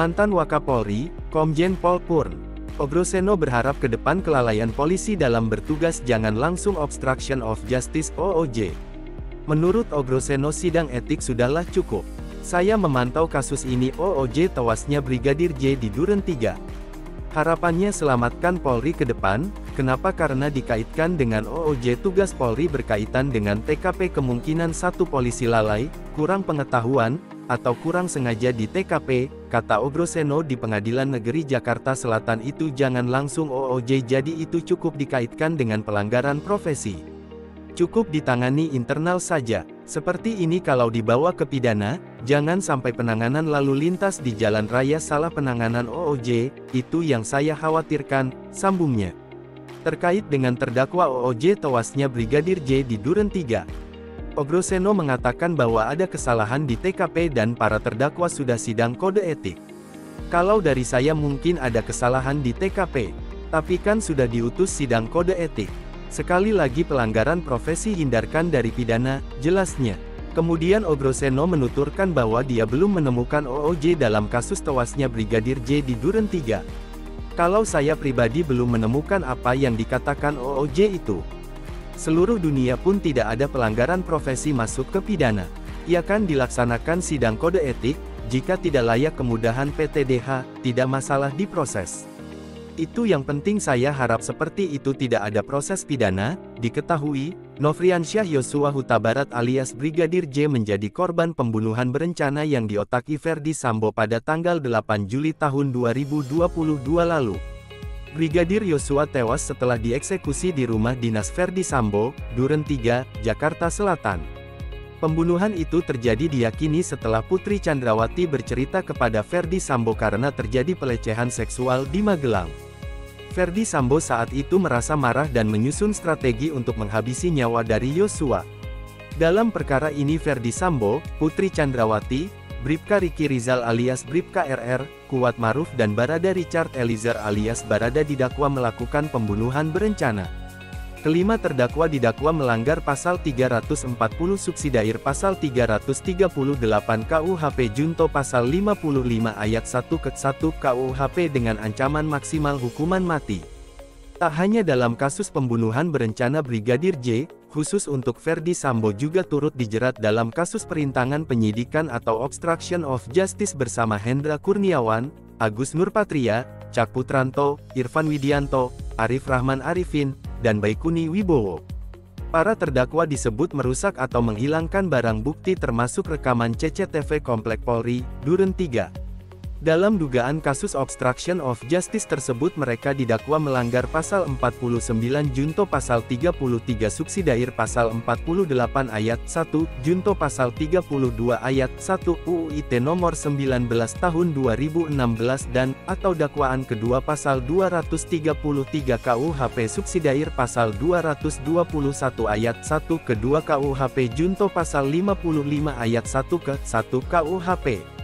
Mantan Wakapolri, Komjen Pol Purn Ogroseno berharap ke depan kelalaian polisi dalam bertugas jangan langsung obstruction of justice (OOJ). Menurut Ogroseno, sidang etik sudahlah cukup. Saya memantau kasus ini OOJ tewasnya Brigadir J di Duren 3. Harapannya selamatkan Polri ke depan. Kenapa? Karena dikaitkan dengan OOJ, tugas Polri berkaitan dengan TKP, kemungkinan satu polisi lalai, kurang pengetahuan, atau kurang sengaja di TKP, kata Ogroseno di Pengadilan Negeri Jakarta Selatan. Itu jangan langsung OOJ, jadi itu cukup dikaitkan dengan pelanggaran profesi. Cukup ditangani internal saja. Seperti ini kalau dibawa ke pidana, jangan sampai penanganan lalu lintas di jalan raya salah penanganan OOJ, itu yang saya khawatirkan, sambungnya. Terkait dengan terdakwa OOJ tewasnya Brigadir J di Duren 3. Ogroseno mengatakan bahwa ada kesalahan di TKP dan para terdakwa sudah sidang kode etik. Kalau dari saya mungkin ada kesalahan di TKP, tapi kan sudah diutus sidang kode etik. Sekali lagi pelanggaran profesi hindarkan dari pidana, jelasnya. Kemudian Ogroseno menuturkan bahwa dia belum menemukan OOJ dalam kasus tewasnya Brigadir J di Duren 3. Kalau saya pribadi belum menemukan apa yang dikatakan OOJ itu. Seluruh dunia pun tidak ada pelanggaran profesi masuk ke pidana. Ia kan dilaksanakan sidang kode etik, jika tidak layak kemudahan PTDH, tidak masalah diproses. Itu yang penting, saya harap seperti itu, tidak ada proses pidana. Diketahui, Nofriansyah Yosua Huta Barat alias Brigadir J menjadi korban pembunuhan berencana yang diotaki Ferdy Sambo pada tanggal 8 Juli tahun 2022 lalu. Brigadir Yosua tewas setelah dieksekusi di rumah dinas Ferdy Sambo, Duren 3, Jakarta Selatan. Pembunuhan itu terjadi diyakini setelah Putri Chandrawati bercerita kepada Ferdy Sambo karena terjadi pelecehan seksual di Magelang. Ferdy Sambo saat itu merasa marah dan menyusun strategi untuk menghabisi nyawa dari Yosua. Dalam perkara ini Ferdy Sambo, Putri Chandrawati, Bribka Riki Rizal alias Bribka RR, Kuat Maruf dan Barada Richard Eliezer alias Barada didakwa melakukan pembunuhan berencana. Kelima terdakwa didakwa melanggar pasal 340 subsidiar pasal 338 KUHP junto pasal 55 ayat 1 ke 1 KUHP dengan ancaman maksimal hukuman mati. Tak hanya dalam kasus pembunuhan berencana Brigadir J, khusus untuk Ferdy Sambo juga turut dijerat dalam kasus perintangan penyidikan atau obstruction of justice bersama Hendra Kurniawan, Agus Nurpatria, Cak Putranto, Irfan Widianto, Arif Rahman Arifin, dan Baikuni Wibowo. Para terdakwa disebut merusak atau menghilangkan barang bukti termasuk rekaman CCTV Komplek Polri, Duren 3. Dalam dugaan kasus obstruction of justice tersebut mereka didakwa melanggar pasal 49 junto pasal 33 subsidiar pasal 48 ayat 1 junto pasal 32 ayat 1 UU ITE nomor 19 tahun 2016 dan atau dakwaan kedua pasal 233 KUHP subsidiar pasal 221 ayat 1 kedua KUHP junto pasal 55 ayat 1 ke 1 KUHP.